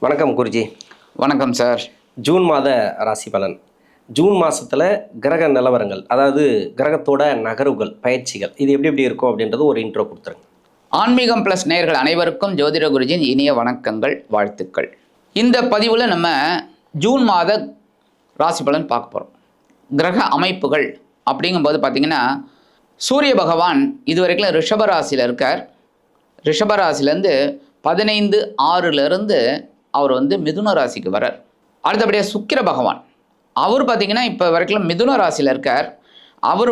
வணக்கம் குருஜி. வணக்கம் sir. June மாத ராசி பலன். ஜூன் மாதத்தில் கிரக நிலவரங்கள், அதாவது கிரகத்தோட நகர்வுகள், பயிற்சிகள், இது எப்படி எப்படி இருக்கும் அப்படின்றது ஒரு இன்ட்ரோ கொடுத்துருங்க. ஆன்மீகம் ப்ளஸ் நேயர்கள் அனைவருக்கும் ஜோதிட குருஜியின் இனிய வணக்கங்கள், வாழ்த்துக்கள். இந்த பதிவில் நம்ம ஜூன் மாத ராசி பலன் பார்க்க போகிறோம். கிரக அமைப்புகள் அப்படிங்கும்போது பார்த்திங்கன்னா, சூரிய பகவான் இதுவரைக்கும் ரிஷபராசியில் இருக்கார். ரிஷபராசிலேருந்து 15/6 அவர் மிதுன ராசிக்கு வரார். அடுத்தபடியாக சுக்கிர பகவான், அவர் பார்த்திங்கன்னா இப்போ வரைக்கும் மிதுன ராசியில் இருக்கார். அவர்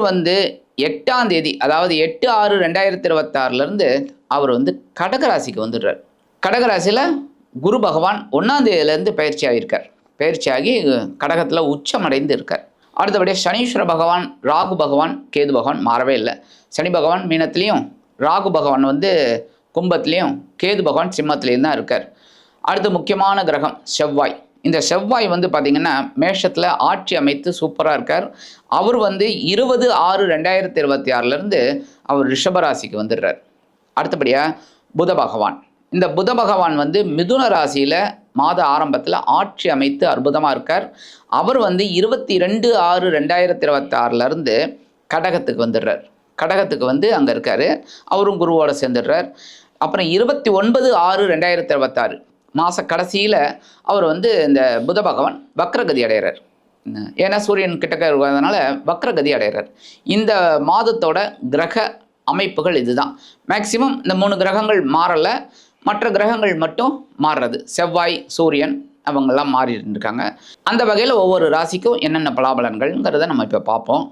8ஆம் தேதி, அதாவது 8/6/2026 அவர் கடகராசிக்கு வந்துடுறார். கடகராசியில் குரு பகவான் 1ஆம் தேதியிலேருந்து பயிற்சியாகியிருக்கார். பயிற்சியாகி கடகத்தில் உச்சமடைந்து இருக்கார். அடுத்தபடியாக சனீஸ்வர பகவான், ராகு பகவான், கேது பகவான் மாறவே இல்லை. சனி பகவான் மீனத்துலேயும், ராகு பகவான் கும்பத்துலேயும், கேது பகவான் சிம்மத்துலேயும் தான் இருக்கார். அடுத்து முக்கியமான கிரகம் செவ்வாய். இந்த செவ்வாய் பார்த்திங்கன்னா மேஷத்தில் ஆட்சி அமைத்து சூப்பராக இருக்கார். அவர் 20/6/2026 அவர் ரிஷபராசிக்கு வந்துடுறார். அடுத்தபடியாக புத பகவான். இந்த புத பகவான் மிதுன ராசியில் மாத ஆரம்பத்தில் ஆட்சி அமைத்து அற்புதமாக இருக்கார். அவர் 22/6/2026 கடகத்துக்கு வந்துடுறார். கடகத்துக்கு அங்கே இருக்கார். அவரும் குருவோட சேர்ந்துடுறார். அப்புறம் 29/6/2026 மாத கடைசியில் அவர் இந்த புத பகவான் வக்ரகதி அடைகிறார். ஏன்னா சூரியன் கிட்டக்க இருக்கிறதுனால வக்ரகதி அடைகிறார். இந்த மாதத்தோட கிரக அமைப்புகள் இதுதான். மேக்சிமம் இந்த 3 கிரகங்கள் மாறலை, மற்ற கிரகங்கள் மட்டும் மாறுறது. செவ்வாய், சூரியன் அவங்கெல்லாம் மாறிட்டு இருக்காங்க. அந்த வகையில் ஒவ்வொரு ராசிக்கும் என்னென்ன பலாபலன்கள்ங்கிறத நம்ம இப்போ பார்ப்போம்.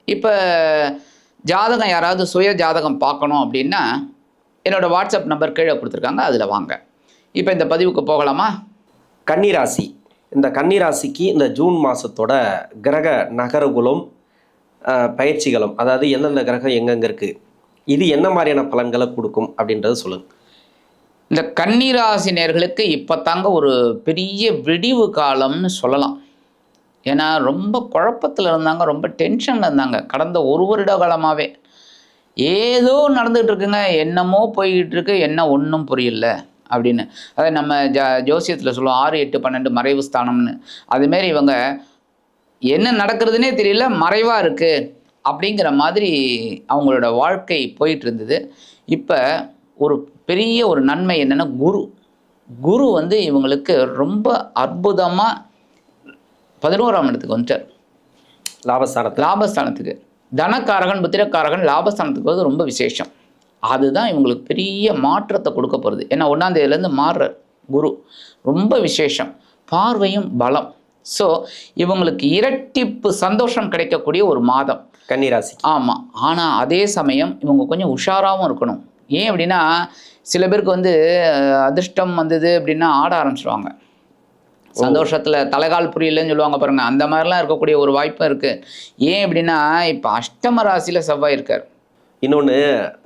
இப்போ ஜாதகம் யாராவது சுய ஜாதகம் பார்க்கணும் அப்படின்னா என்னோடய வாட்ஸ்அப் நம்பர் கீழே கொடுத்துருக்காங்க, அதில் வாங்க. இப்போ இந்த பதிவுக்கு போகலாமா? கன்னிராசி. இந்த கன்னிராசிக்கு இந்த ஜூன் மாதத்தோட கிரக நகர்வுகளும் பயிற்சிகளும், அதாவது எந்தெந்த கிரகம் எங்கெங்கே இருக்குது, இது என்ன மாதிரியான பலன்களை கொடுக்கும் அப்படின்றது சொல்லுங்கள். இந்த கன்னிராசி நேயர்களுக்கு இப்போ தாங்க ஒரு பெரிய விடிவு காலம்னு சொல்லலாம். ஏன்னா ரொம்ப குழப்பத்தில் இருந்தாங்க, ரொம்ப டென்ஷனில் இருந்தாங்க. கடந்த ஒரு வருட காலமாகவே ஏதோ நடந்துகிட்டு இருக்குங்க, என்னமோ போய்கிட்டு இருக்கு, என்ன ஒன்றும் புரியல அப்படின்னு. அதாவது நம்ம ஜோசியத்தில் சொல்லுவோம் 6, 8, 12 மறைவு ஸ்தானம்னு. அதுமாரி இவங்க என்ன நடக்கிறதுனே தெரியல, மறைவாக இருக்குது அப்படிங்கிற மாதிரி அவங்களோட வாழ்க்கை போயிட்டு இருந்தது. இப்போ ஒரு பெரிய ஒரு நன்மை என்னென்னா, குரு இவங்களுக்கு ரொம்ப அற்புதமாக 11ஆம் இடத்துக்கு வந்துட்டார். லாபஸ்தானத்துக்கு தனக்காரகன், புத்திரக்காரகன் லாபஸ்தானத்துக்கு ரொம்ப விசேஷம். அதுதான் இவங்களுக்கு பெரிய மாற்றத்தை கொடுக்க போகிறது. ஏன்னா 1ஆம் தேதியிலேருந்து மாறுற குரு ரொம்ப விசேஷம், பார்வையும் பலம். ஸோ இவங்களுக்கு இரட்டிப்பு சந்தோஷம் கிடைக்கக்கூடிய ஒரு மாதம் கன்னிராசி. ஆமாம். ஆனால் அதே சமயம் இவங்க கொஞ்சம் உஷாராகவும் இருக்கணும். ஏன் அப்படின்னா, சில பேருக்கு அதிர்ஷ்டம் வந்தது அப்படின்னா ஆட ஆரம்பிச்சிடுவாங்க. சந்தோஷத்தில் தலைகால் புரியலன்னு சொல்லுவாங்க பாருங்க, அந்த மாதிரிலாம் இருக்கக்கூடிய ஒரு வாய்ப்பும் இருக்குது. ஏன் அப்படின்னா, இப்போ அஷ்டம ராசியில் செவ்வாய் இருக்கார். இன்னொன்று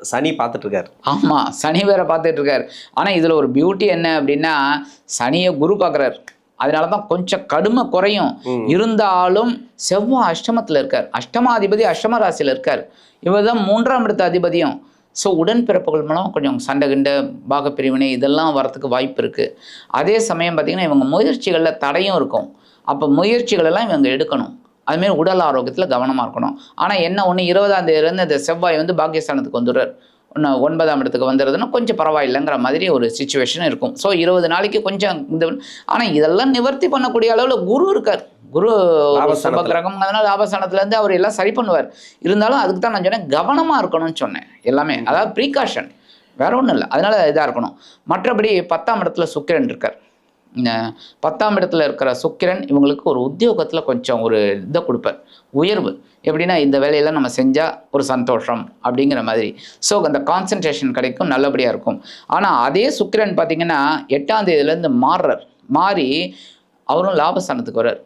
சனி பார்த்துட்ருக்கார். ஆமாம், சனி வேற பார்த்துட்ருக்கார். ஆனால் இதில் ஒரு பியூட்டி என்ன அப்படின்னா, சனியை குரு பார்க்குறார். அதனால தான் கொஞ்சம் கடுமை குறையும். இருந்தாலும் செவ்வாய் அஷ்டமத்தில் இருக்கார். அஷ்டமாதிபதி அஷ்டம ராசியில் இருக்கார். இவர் தான் 3ஆம் இடத்து அதிபதியும். ஸோ உடன்பிறப்புகள் மூலம் கொஞ்சம் சண்டை கிண்டை, பாகப்பிரிவினை இதெல்லாம் வரத்துக்கு வாய்ப்பு இருக்குது. அதே சமயம் பார்த்திங்கன்னா இவங்க முயற்சிகளில் தடையும் இருக்கும். அப்போ முயற்சிகளெல்லாம் இவங்க எடுக்கணும். அதுமாரி உடல் ஆரோக்கியத்தில் கவனமாக இருக்கணும். ஆனால் என்ன ஒன்று, 20ஆம் தேதியிலேருந்து இந்த செவ்வாய் பாக்கியஸ்தானத்துக்கு வந்துடுறார். 9ஆம் இடத்துக்கு வந்துடுறதுன்னா கொஞ்சம் பரவாயில்லைங்கிற மாதிரி ஒரு சிச்சுவேஷன் இருக்கும். ஸோ 20 நாளைக்கு கொஞ்சம் ஆனால் இதெல்லாம் நிவர்த்தி பண்ணக்கூடிய அளவில் குரு இருக்கார். குரு சுப கிரகம், அதனால் லாபஸ்தானத்துலேருந்து அவர் எல்லாம் சரி பண்ணுவார். இருந்தாலும் அதுக்கு தான் நான் சொன்னேன், கவனமாக இருக்கணும்னு சொன்னேன். எல்லாமே அதாவது ப்ரீகாஷன், வேற ஒன்றும் இல்லை. அதனால் இதாக இருக்கணும். மற்றபடி 10ஆம் இடத்துல சுக்கிரன் இருக்கார். 10ஆம் இடத்துல இருக்கிற சுக்கிரன் இவங்களுக்கு ஒரு உத்தியோகத்தில் கொஞ்சம் ஒரு இதை கொடுப்பார், உயர்வு. எப்படின்னா, இந்த வேலையெல்லாம் நம்ம செஞ்சால் ஒரு சந்தோஷம் அப்படிங்கிற மாதிரி. ஸோ அந்த கான்சன்ட்ரேஷன் கிடைக்கும், நல்லபடியாக இருக்கும். ஆனால் அதே சுக்கிரன் பார்த்திங்கன்னா 8ஆம் தேதியிலேருந்து மாறி அவரும் லாபஸ்தானத்துக்கு வர்றார்.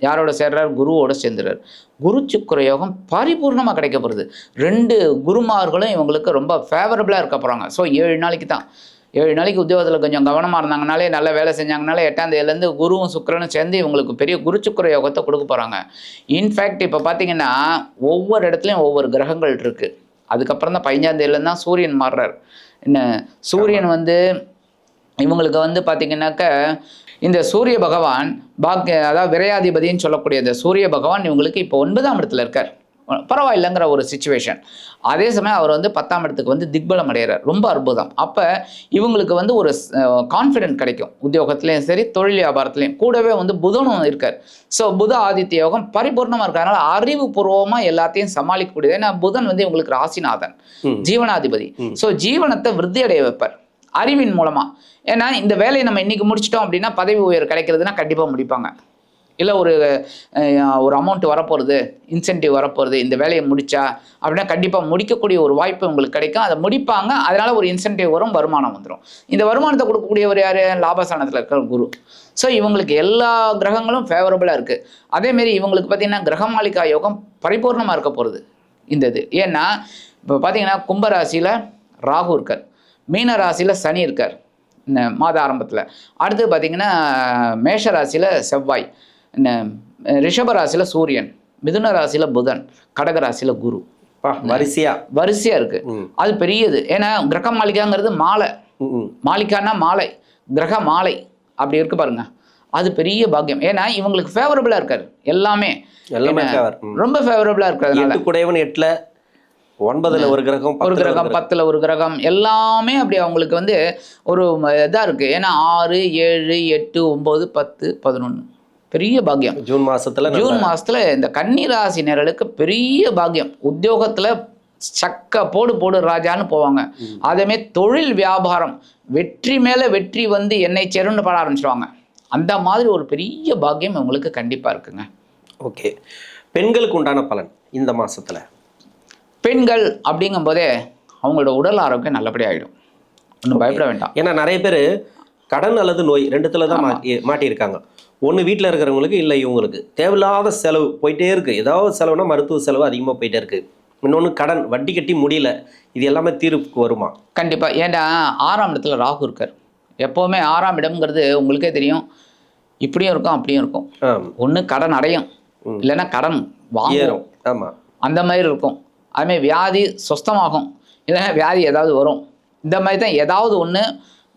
யாரோட சேர்றார்? குருவோட சேர்ந்துறார். குரு சுக்கிர யோகம் பரிபூர்ணமாக கிடைக்க போகிறது. 2 குருமார்களும் இவங்களுக்கு ரொம்ப ஃபேவரபுளாக இருக்க போகிறாங்க. ஸோ 7 நாளைக்கு தான். 7 நாளைக்கு உத்தியோகத்தில் கொஞ்சம் கவனமாக இருந்தாங்கனாலே, நல்ல வேலை செஞ்சாங்கனாலே 8ஆம் தேதியிலேருந்து குருவும் சுக்கிரனும் சேர்ந்து இவங்களுக்கு பெரிய குரு சுக்கிர யோகத்தை கொடுக்க போகிறாங்க. இன்ஃபேக்ட் இப்போ பார்த்திங்கன்னா ஒவ்வொரு இடத்துலையும் ஒவ்வொரு கிரகங்கள் இருக்குது. அதுக்கப்புறம் தான் 15ஆம் தேதியிலேருந்து தான் சூரியன் மாறுறார். என்ன, சூரியன் இவங்களுக்கு வந்து பார்த்தீங்கன்னாக்க இந்த சூரிய பகவான் அதாவது விரையாதிபதின்னு சொல்லக்கூடிய இந்த சூரிய பகவான் இவங்களுக்கு இப்போ 9ஆம் இடத்துல இருக்கார். பரவாயில்லைங்கிற ஒரு சிச்சுவேஷன். அதே சமயம் அவர் வந்து 10ஆம் இடத்துக்கு வந்து திக்பலம் அடைகிறார். ரொம்ப அற்புதம். அப்போ இவங்களுக்கு வந்து ஒரு கான்ஃபிடென்ட் கிடைக்கும். உத்தியோகத்துலேயும் சரி, தொழில் வியாபாரத்துலேயும். கூடவே வந்து புதனும் இருக்கார். ஸோ புத ஆதித்ய யோகம் பரிபூர்ணமாக இருக்கிறதுனால அறிவுபூர்வமாக எல்லாத்தையும் சமாளிக்கக்கூடியது. ஏன்னா புதன் வந்து இவங்களுக்கு ராசிநாதன், ஜீவனாதிபதி. ஸோ ஜீவனத்தை விருத்தி அடைய வைப்பார் அறிவின் மூலமாக. ஏன்னா இந்த வேலையை நம்ம இன்னைக்கு முடிச்சிட்டோம் அப்படின்னா பதவி உயர் கிடைக்கிறதுனா கண்டிப்பாக முடிப்பாங்க. இல்லை ஒரு அமௌண்ட் வரப்போகிறது, இன்சென்டிவ் வரப்போகிறது, இந்த வேலையை முடிச்சா அப்படின்னா கண்டிப்பாக முடிக்கக்கூடிய ஒரு வாய்ப்பு உங்களுக்கு கிடைக்கும். அதை முடிப்பாங்க. அதனால் ஒரு இன்சென்டிவ் வரும், வருமானம் வந்துடும். இந்த வருமானத்தை கொடுக்கக்கூடியவர் யார்? லாபஸ்தானத்தில் இருக்கிற குரு. ஸோ இவங்களுக்கு எல்லா கிரகங்களும் ஃபேவரபுளாக இருக்குது. அதேமாரி இவங்களுக்கு பார்த்திங்கன்னா கிரகமாளிகா யோகம் பரிபூர்ணமாக இருக்க போகிறது இந்த இது. ஏன்னா இப்போ பார்த்தீங்கன்னா கும்பராசியில் ராகு இருக்கார், மீன ராசியில் சனி இருக்கார் இந்த மாத ஆரம்பத்தில். அடுத்து பார்த்திங்கன்னா மேஷ ராசியில் செவ்வாய், ரிஷப ராசியில் சூரியன், மிதுன ராசியில் புதன், கடக ராசியில் குரு. வரிசையா இருக்கு. அது பெரியது. ஏன்னா கிரக மாளிகாங்கிறது மாலை. மாளிகான்னா மாலை, கிரக மாலை அப்படி இருக்கு பாருங்க. அது பெரிய பாக்கியம். ஏன்னா இவங்களுக்கு ஃபேவரபிளா இருக்காரு. எல்லாமே ரொம்ப ஃபேவரபிளா இருக்கிறதுனால 8ல 9ல் ஒரு கிரகம், 10ல் ஒரு கிரகம் எல்லாமே அப்படி அவங்களுக்கு வந்து ஒரு இதாக இருக்குது. ஏன்னா 6, 7, 8, 9, 10, 11 பெரிய பாக்கியம். ஜூன் மாதத்தில் இந்த கன்னிராசி நேரலுக்கு பெரிய பாக்கியம். உத்தியோகத்தில் சக்க போடு ராஜான்னு போவாங்க. அதேமாரி தொழில் வியாபாரம் வெற்றி மேலே வெற்றி வந்து என்னை சேருன்னு பாட ஆரம்பிச்சிடுவாங்க. அந்த மாதிரி ஒரு பெரிய பாக்கியம் உங்களுக்கு கண்டிப்பாக இருக்குங்க. ஓகே, பெண்களுக்கு உண்டான பலன் இந்த மாதத்தில். பெண்கள் அப்படிங்கும் போதே அவங்களோட உடல் ஆரோக்கியம் நல்லபடியாக ஆகிடும். ஒன்றும் பயப்பட வேண்டாம். ஏன்னா நிறைய பேர் கடன் அல்லது நோய் ரெண்டுத்துல தான் மாட்டியிருக்காங்க. ஒன்று வீட்டில் இருக்கிறவங்களுக்கு, இல்லை இவங்களுக்கு தேவையில்லாத செலவு போயிட்டே இருக்குது. ஏதாவது செலவுனா மருத்துவ செலவு அதிகமாக போயிட்டே இருக்குது. இன்னொன்று கடன், வட்டி கட்டி முடியல. இது எல்லாமே தீர்வுக்கு வருமா? கண்டிப்பாக. ஏன்னா 6ஆம் இடத்துல ராகு இருக்கார். எப்போவுமே 6ஆம் இடம்ங்கிறது உங்களுக்கே தெரியும், இப்படியும் இருக்கும் அப்படியும் இருக்கும். ஒன்று கடன் அடையும், இல்லைன்னா கடன் வாங்கும். ஆமாம், அந்த மாதிரி இருக்கும். அதுமாதிரி வியாதி சொஸ்தமாகும், இல்லைன்னா வியாதி ஏதாவது வரும். இந்த மாதிரி தான் ஏதாவது ஒன்று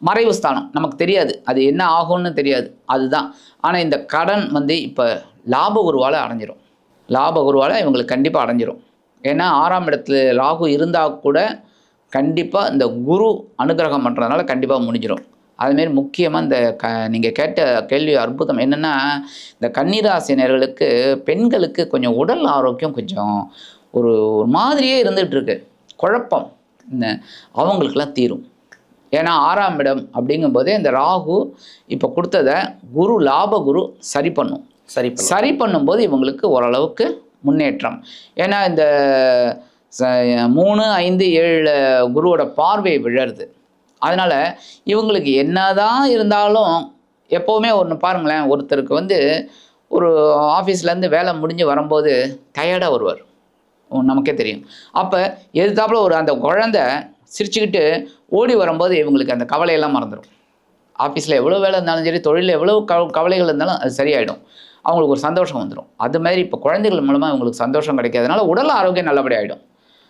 மறைவு ஸ்தானம், நமக்கு தெரியாது அது என்ன ஆகும்னு தெரியாது, அதுதான். ஆனால் இந்த கடன் வந்து இப்போ லாப குருவால் அடைஞ்சிரும். லாப குருவால் இவங்களுக்கு கண்டிப்பாக அடைஞ்சிரும். ஏன்னா 6ஆம் இடத்துல ராகு இருந்தால் கூட கண்டிப்பாக இந்த குரு அனுகிரகம் பண்ணுறதுனால கண்டிப்பாக முடிஞ்சிடும். அதுமாரி முக்கியமாக இந்த நீங்கள் கேட்ட கேள்வி அற்புதம். என்னென்னா இந்த கன்னிராசினர்களுக்கு பெண்களுக்கு கொஞ்சம் உடல் ஆரோக்கியம் கொஞ்சம் ஒரு மாதிரியே இருந்துகிட்டு இருக்கு, குழப்பம். இந்த அவங்களுக்கெல்லாம் தீரும். ஏன்னா 6ஆம் இடம் அப்படிங்கும்போதே இந்த ராகு இப்போ கொடுத்ததை குரு லாப குரு சரி பண்ணும்போது இவங்களுக்கு ஓரளவுக்கு முன்னேற்றம். ஏன்னா இந்த 3, 5, 7 குருவோட பார்வை விழருது. அதனால் இவங்களுக்கு என்னதான் இருந்தாலும் எப்போவுமே ஒன்று பாருங்களேன், ஒருத்தருக்கு வந்து ஒரு ஆஃபீஸ்லேருந்து வேலை முடிஞ்சு வரும்போது டயர்டாக வருவார், நமக்கே தெரியும். அப்போ எதிர்த்தாப்புல அந்த குழந்தை சிரிச்சுக்கிட்டு ஓடி வரும்போது இவங்களுக்கு அந்த கவலையெல்லாம் மறந்துடும். ஆஃபீஸில் எவ்வளோ வேலை இருந்தாலும் சரி, தொழிலில் எவ்வளோ கவலைகள் இருந்தாலும் அது சரியாயிடும். அவங்களுக்கு ஒரு சந்தோஷம் வந்துடும். அது மாதிரி இப்போ குழந்தைகள் மூலமாக இவங்களுக்கு சந்தோஷம் கிடைக்காதனால உடல் ஆரோக்கியம் நல்லபடி ஆகிடும்.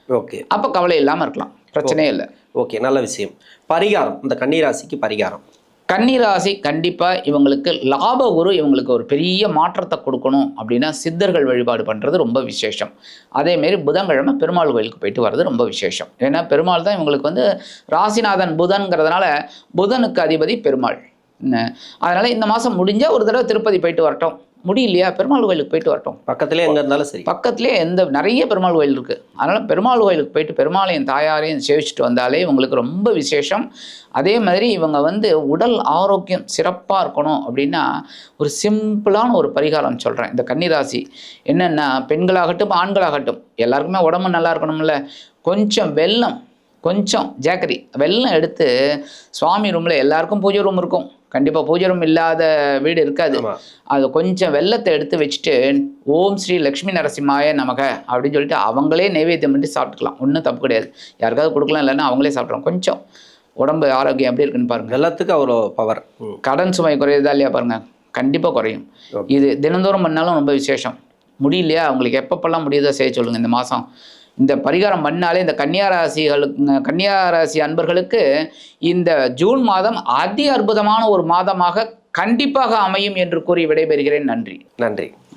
ஓகே, அப்போ கவலை இல்லாமல் இருக்கலாம், பிரச்சனையே இல்லை. ஓகே, நல்ல விஷயம். பரிகாரம், இந்த கன்னிராசிக்கு பரிகாரம். கன்னிராசி கண்டிப்பாக இவங்களுக்கு லாபகுரு இவங்களுக்கு ஒரு பெரிய மாற்றத்தை கொடுக்கணும் அப்படின்னா சித்தர்கள் வழிபாடு பண்ணுறது ரொம்ப விசேஷம். அதேமாரி புதன்கிழமை பெருமாள் கோயிலுக்கு போயிட்டு வர்றது ரொம்ப விசேஷம். ஏன்னா பெருமாள் தான் இவங்களுக்கு வந்து ராசிநாதன் புதன்கிறதுனால புதனுக்கு அதிபதி பெருமாள். அதனால் இந்த மாதம் முடிஞ்சால் ஒரு தடவை திருப்பதி போயிட்டு வரட்டும், முடியலையா பெருமாள் கோயிலுக்கு போயிட்டு வரட்டும். பக்கத்துலேயே எங்கே இருந்தாலும் சரி, பக்கத்துலேயே நிறைய பெருமாள் கோயில் இருக்குது. அதனால் பெருமாள் கோயிலுக்கு போயிட்டு பெருமாளையும் தாயாரையும் சேவிச்சுட்டு வந்தாலே இவங்களுக்கு ரொம்ப விசேஷம். அதே மாதிரி இவங்க வந்து உடல் ஆரோக்கியம் சிறப்பாக இருக்கணும் அப்படின்னா ஒரு சிம்பிளான ஒரு பரிகாரம் சொல்கிறேன். இந்த கன்னிராசி என்னென்னா பெண்களாகட்டும் ஆண்களாகட்டும் எல்லாருக்குமே உடம்பு நல்லா இருக்கணும்ல. கொஞ்சம் வெல்லம், கொஞ்சம் ஜாக்கரி வெல்லம் எடுத்து சுவாமி ரூமில், எல்லாருக்கும் பூஜை ரூம் இருக்கும், கண்டிப்பாக பூஜை ரூம் இல்லாத வீடு இருக்காது. அது கொஞ்சம் வெல்லத்தை எடுத்து வச்சுட்டு ஓம் ஸ்ரீ லக்ஷ்மி நரசிம்மாய நமக அப்படின்னு சொல்லிட்டு அவங்களே நைவேத்தியம் பண்ணி சாப்பிட்டுக்கலாம். ஒன்றும் தப்பு கிடையாது. யாருக்காவது கொடுக்கலாம், இல்லைன்னா அவங்களே சாப்பிட்றோம். கொஞ்சம் உடம்பு ஆரோக்கியம் எப்படி இருக்குன்னு பாருங்கள். வெல்லத்துக்கு அவ்வளோ பவர். கடன் சுமை குறையுதா இல்லையா பாருங்கள், கண்டிப்பாக குறையும். இது தினந்தோறும் பண்ணாலும் ரொம்ப விசேஷம். முடியலையா அவங்களுக்கு எப்பப்பெல்லாம் முடியுதோ செய்ய சொல்லுங்கள். இந்த மாதம் இந்த பரிகாரம் பண்ணாலே இந்த கன்னியாராசி அன்பர்களுக்கு இந்த ஜூன் மாதம் அதி அற்புதமான ஒரு மாதமாக கண்டிப்பாக அமையும் என்று கூறி விடைபெறுகிறேன். நன்றி. நன்றி.